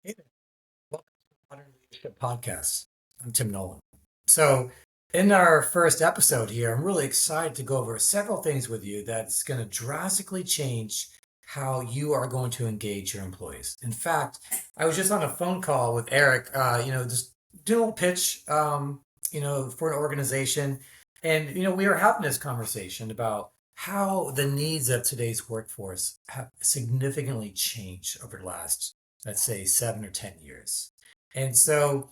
Hey there. Welcome to the Modern Leadership Podcast. I'm Tim Nolan. So, in our first episode here, I'm really excited to go over several things with you that's going to drastically change how you are going to engage your employees. In fact, I was just on a phone call with Eric, just doing a little pitch, for an organization. And, we were having this conversation about how the needs of today's workforce have significantly changed over the last, let's say, 7 or 10 years. And so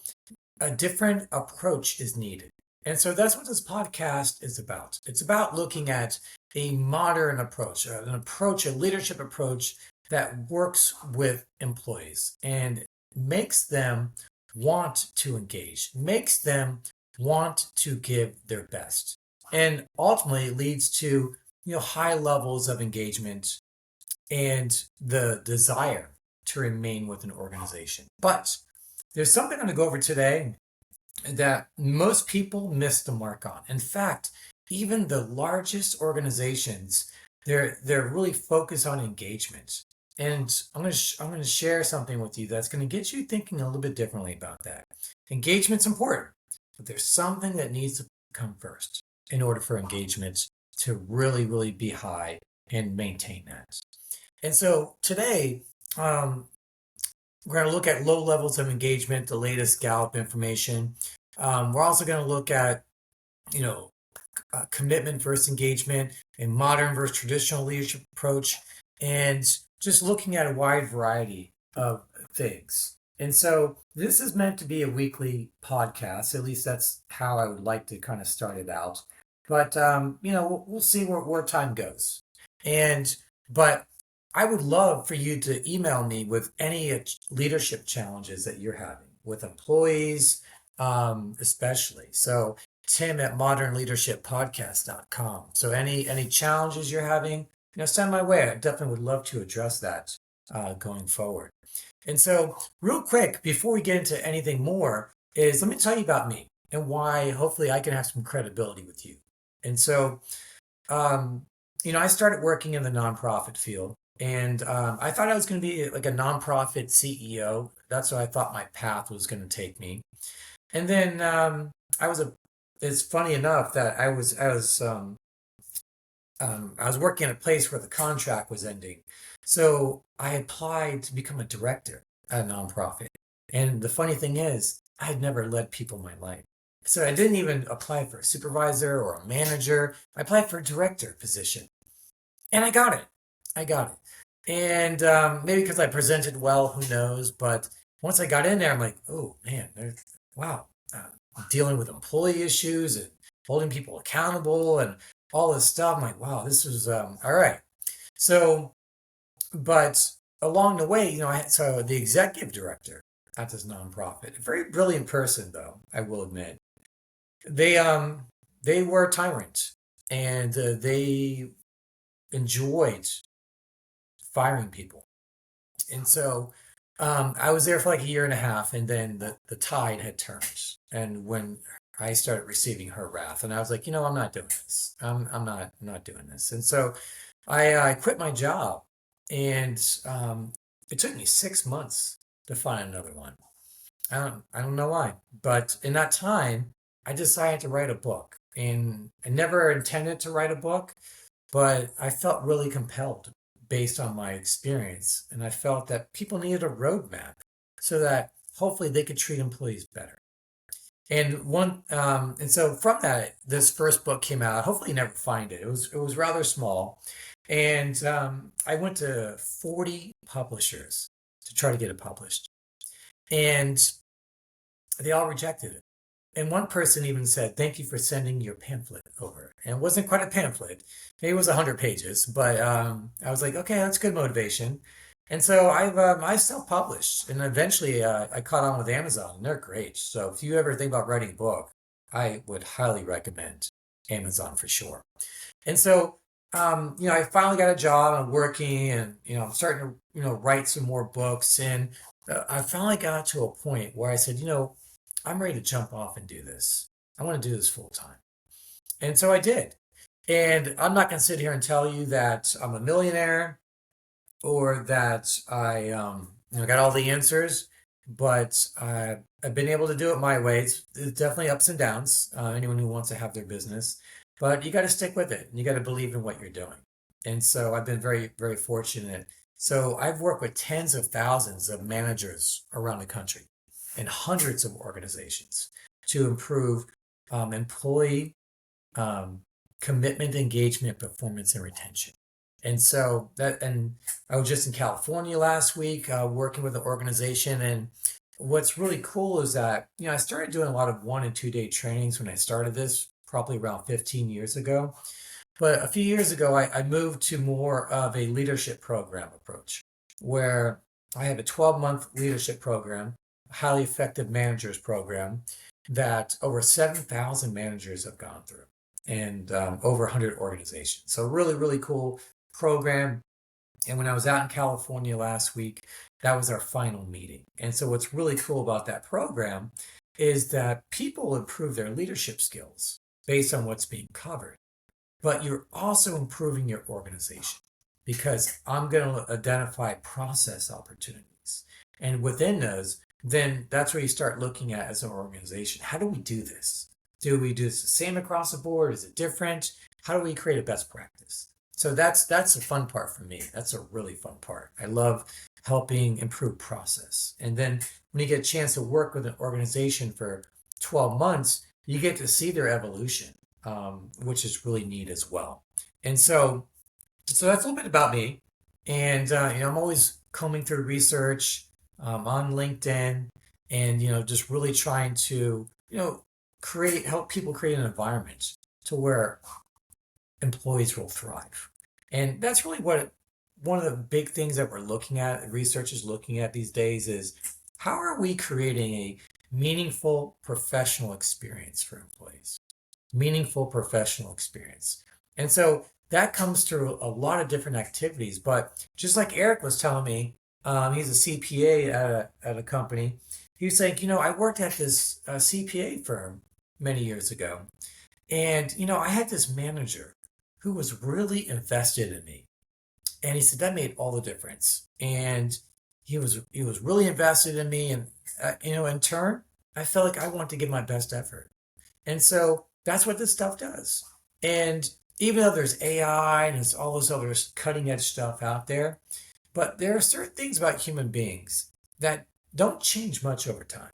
a different approach is needed. And so that's what this podcast is about. It's about looking at a modern approach, a leadership approach that works with employees and makes them want to engage, makes them want to give their best, and ultimately leads to high levels of engagement and the desire to remain with an organization. But there's something I'm going to go over today that most people miss the mark on. In fact, even the largest organizations, they're really focused on engagement. And I'm going to share something with you that's going to get you thinking a little bit differently about that. Engagement's important, but there's something that needs to come first in order for engagement to really be high and maintain that. And so today, we're going to look at low levels of engagement, the latest Gallup information. We're also going to look at, you know, commitment versus engagement, a modern versus traditional leadership approach, and just looking at a wide variety of things. And so this is meant to be a weekly podcast. At least that's how I would like to kind of start it out. But we'll see where time goes. And but I would love for you to email me with any leadership challenges that you're having with employees, especially. So Tim at modernleadershippodcast.com. So any challenges you're having, send my way. I definitely would love to address that going forward. And so, real quick, before we get into anything more, is let me tell you about me and why hopefully I can have some credibility with you. And so, I started working in the nonprofit field, and I thought I was going to be like a nonprofit CEO. That's what I thought my path was going to take me. And then I was a. It's funny enough that I was working in a place where the contract was ending, so I applied to become a director at a nonprofit. And the funny thing is, I had never led people in my life, so I didn't even apply for a supervisor or a manager. I applied for a director position, and I got it. I got it. And maybe because I presented well, who knows? But once I got in there, I'm like, oh man, wow, dealing with employee issues and holding people accountable and all this stuff. I'm like, wow, this was all right. So, but along the way, so the executive director at this nonprofit, a very brilliant person, though I will admit, they they were a tyrant, and they enjoyed firing people. And so I was there for like a year and a half, and then the tide had turned. And when I started receiving her wrath, and I was like, I'm not doing this. I'm not doing this. And so I quit my job, and it took me 6 months to find another one. I don't know why, but in that time, I decided to write a book, and I never intended to write a book, but I felt really compelled based on my experience. And I felt that people needed a roadmap so that hopefully they could treat employees better. And so from that, this first book came out. Hopefully, you never find it. It was rather small, and I went to 40 publishers to try to get it published, and they all rejected it. And one person even said, "Thank you for sending your pamphlet over." And it wasn't quite a pamphlet; maybe it was 100 pages. But I was like, "Okay, that's good motivation." And so I self-published, and eventually I caught on with Amazon, and they're great. So if you ever think about writing a book, I would highly recommend Amazon for sure. And so I finally got a job. I'm working, and I'm starting to write some more books, and I finally got to a point where I said, I'm ready to jump off and do this. I want to do this full time. And so I did. And I'm not going to sit here and tell you that I'm a millionaire or that I got all the answers. but I've been able to do it my way. It's definitely ups and downs. Anyone who wants to have their business, but you got to stick with it and you got to believe in what you're doing. And so I've been very, very fortunate. So I've worked with tens of thousands of managers around the country and hundreds of organizations to improve employee um, commitment, engagement, performance, and retention. And I was just in California last week, working with an organization. And what's really cool is that, I started doing a lot of 1 and 2 day trainings when I started this, probably around 15 years ago. But a few years ago, I moved to more of a leadership program approach where I have a 12-month leadership program, a highly effective managers program that over 7,000 managers have gone through and over 100 organizations. So, really, really cool program. And when I was out in California last week, that was our final meeting. And so, what's really cool about that program is that people improve their leadership skills based on what's being covered, but you're also improving your organization because I'm going to identify process opportunities. And within those, then that's where you start looking at as an organization. How do we do this? Do we do this the same across the board? Is it different? How do we create a best practice? So that's the fun part for me. That's a really fun part. I love helping improve process. And then when you get a chance to work with an organization for 12 months, you get to see their evolution, which is really neat as well. And so that's a little bit about me. And I'm always combing through research on LinkedIn, and just really trying to help people create an environment to where employees will thrive. And that's really one of the big things that we're looking at, research is looking at these days, is how are we creating a meaningful professional experience for employees? Meaningful professional experience. And so that comes through a lot of different activities. But just like Eric was telling me, he's a CPA at a company. He was saying, I worked at this CPA firm many years ago. And, I had this manager who was really invested in me. And he said that made all the difference. And he was really invested in me. And, in turn, I felt like I wanted to give my best effort. And so that's what this stuff does. And even though there's AI and there's all this other cutting edge stuff out there, but there are certain things about human beings that don't change much over time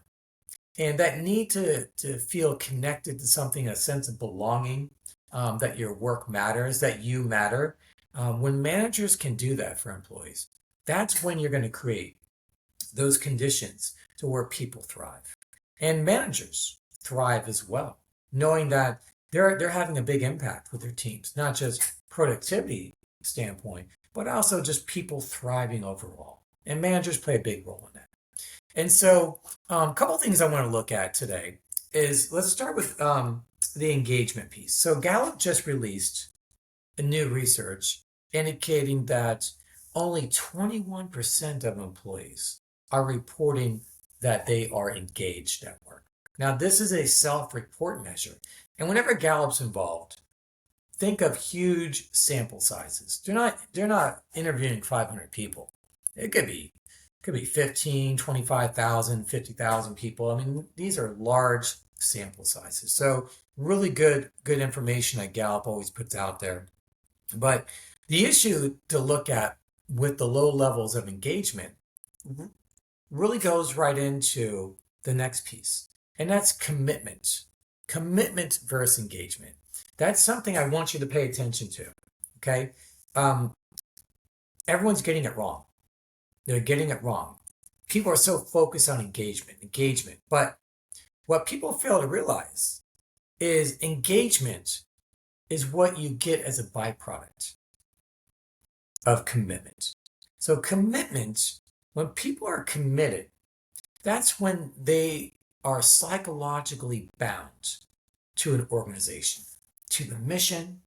and that need to feel connected to something, a sense of belonging, that your work matters, that you matter. When managers can do that for employees, that's when you're going to create those conditions to where people thrive. And managers thrive as well, knowing that they're having a big impact with their teams, not just productivity standpoint, but also just people thriving overall. And managers play a big role in that. And so, a couple of things I want to look at today is let's start with the engagement piece. So, Gallup just released a new research indicating that only 21% of employees are reporting that they are engaged at work. Now, this is a self-report measure. And whenever Gallup's involved, think of huge sample sizes. They're not interviewing 500 people. It could be 15, 25,000, 50,000 people. I mean, these are large sample sizes. So really good information that Gallup always puts out there. But the issue to look at with the low levels of engagement really goes right into the next piece, and that's commitment. Commitment versus engagement. That's something I want you to pay attention to. Okay. Um, Everyone's getting it wrong. They're getting it wrong. People are so focused on engagement. But what people fail to realize is engagement is what you get as a byproduct of commitment. So, commitment, when people are committed, that's when they are psychologically bound to an organization, to the mission,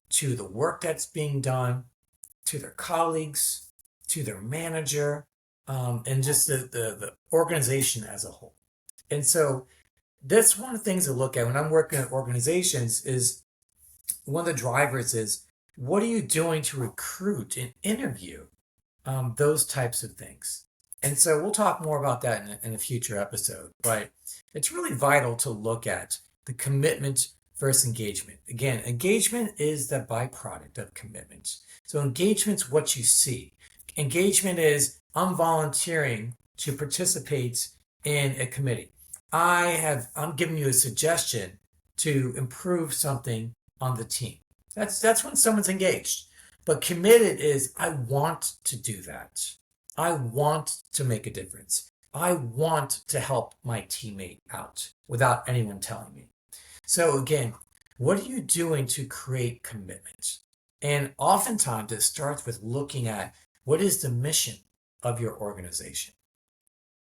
to the work that's being done, to their colleagues, to their manager, and just the organization as a whole. And so that's one of the things to look at when I'm working at organizations is one of the drivers is what are you doing to recruit and interview those types of things? And so we'll talk more about that in a future episode. But it's really vital to look at the commitment versus engagement. Again, engagement is the byproduct of commitment. So engagement's what you see. Engagement is I'm volunteering to participate in a committee. I'm giving you a suggestion to improve something on the team. That's when someone's engaged. But committed is I want to do that. I want to make a difference. I want to help my teammate out without anyone telling me. So again, what are you doing to create commitment? And oftentimes it starts with looking at what is the mission of your organization?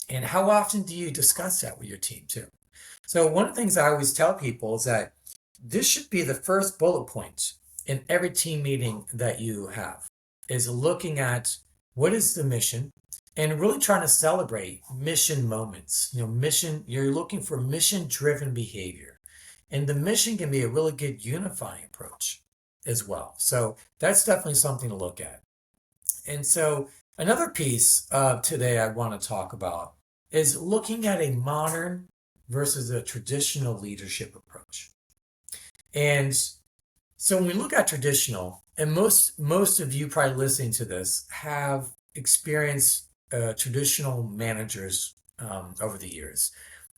And how often do you discuss that with your team too? So one of the things I always tell people is that this should be the first bullet point in every team meeting that you have is looking at what is the mission and really trying to celebrate mission moments. You're looking for mission driven behavior. And the mission can be a really good unifying approach as well. So that's definitely something to look at. And so another piece today I want to talk about is looking at a modern versus a traditional leadership approach. And so when we look at traditional, and most of you probably listening to this have experienced traditional managers over the years,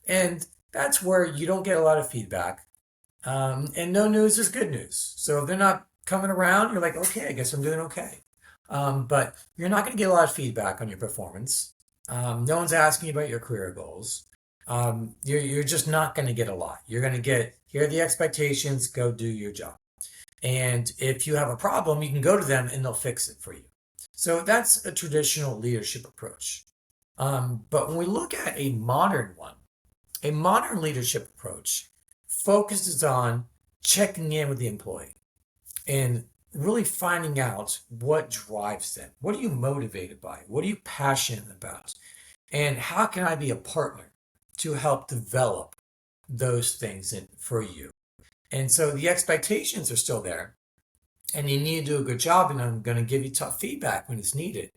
and that's where you don't get a lot of feedback, and no news is good news. So if they're not coming around, you're like, okay, I guess I'm doing okay. But you're not going to get a lot of feedback on your performance. No one's asking you about your career goals. You're just not going to get a lot. You're going to get, here are the expectations, go do your job. And if you have a problem, you can go to them and they'll fix it for you. So that's a traditional leadership approach. But when we look at a modern one, a modern leadership approach focuses on checking in with the employee and really finding out what drives them. What are you motivated by? What are you passionate about? And how can I be a partner to help develop those things for you? And so the expectations are still there, and you need to do a good job, and I'm going to give you tough feedback when it's needed.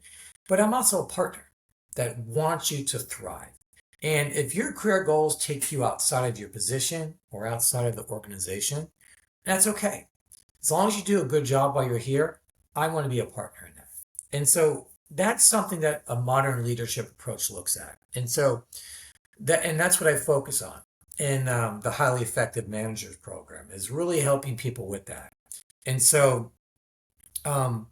But I'm also a partner that wants you to thrive. And if your career goals take you outside of your position or outside of the organization, that's okay. As long as you do a good job while you're here, I want to be a partner in that. And so that's something that a modern leadership approach looks at. And so that's what I focus on in the Highly Effective Managers program is really helping people with that. And so one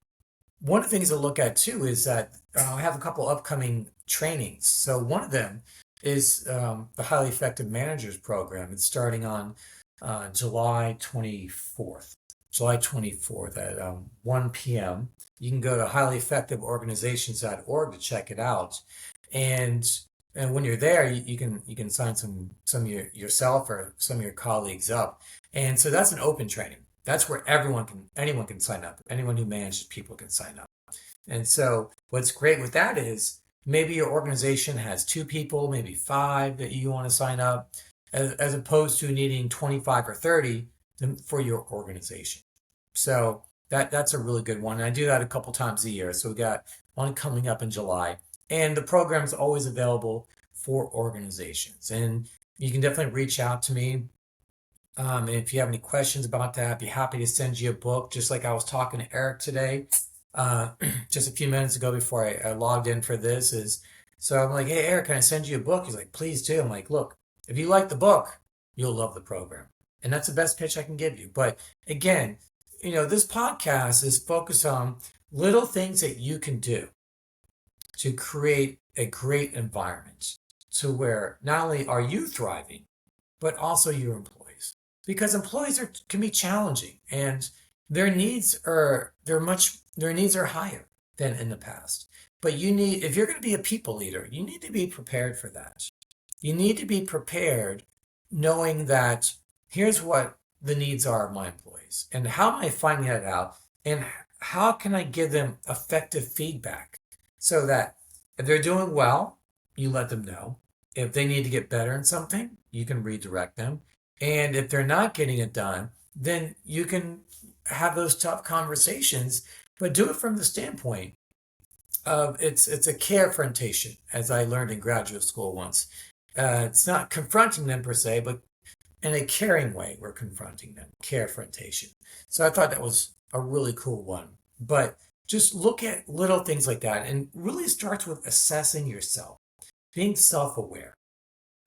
of the things to look at too is that I have a couple upcoming trainings. So one of them is the Highly Effective Managers program. It's starting on July 24th. July 24th at 1 p.m. You can go to highlyeffectiveorganizations.org to check it out. And when you're there, you can sign some of yourself or some of your colleagues up. And so that's an open training. That's where anyone can sign up. Anyone who manages people can sign up. And so what's great with that is maybe your organization has 2 people, maybe 5 that you want to sign up, as opposed to needing 25 or 30 for your organization. So that's a really good one. And I do that a couple times a year. So we got one coming up in July. And the program is always available for organizations. And you can definitely reach out to me. And if you have any questions about that, I'd be happy to send you a book, just like I was talking to Eric today, just a few minutes ago before I logged in for this. So I'm like, hey, Eric, can I send you a book? He's like, please do. I'm like, look, if you like the book, you'll love the program. And that's the best pitch I can give you. But again, this podcast is focused on little things that you can do to create a great environment to where not only are you thriving, but also your employees. Because employees can be challenging and their needs are higher than in the past. But if you're going to be a people leader, you need to be prepared for that. You need to be prepared knowing that here's what the needs are of my employees and how am I finding that out and how can I give them effective feedback so that if they're doing well, you let them know. If they need to get better in something, you can redirect them. And if they're not getting it done, then you can have those tough conversations, but do it from the standpoint It's a carefrontation, as I learned in graduate school once. It's not confronting them per se, but in a caring way, we're confronting them. Carefrontation. So I thought that was a really cool one. But just look at little things like that, and really starts with assessing yourself, being self-aware.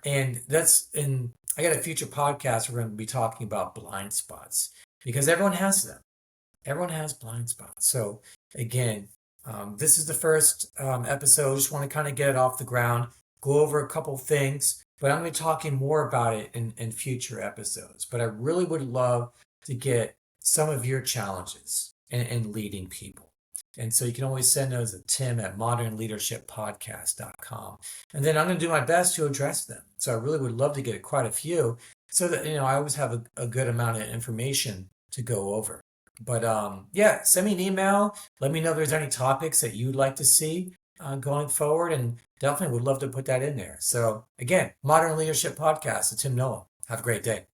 And that's in I got a future podcast we're going to be talking about blind spots because everyone has them. Everyone has blind spots. So again, this is the first episode. Just want to kind of get it off the ground, go over a couple things, but I'm going to be talking more about it in future episodes. But I really would love to get some of your challenges in leading people. And so you can always send those to Tim at modernleadershippodcast.com. And then I'm going to do my best to address them. So I really would love to get quite a few so that, I always have a good amount of information to go over. But yeah, send me an email. Let me know if there's any topics that you'd like to see going forward. And definitely would love to put that in there. So again, Modern Leadership Podcast with Tim Nolan. Have a great day.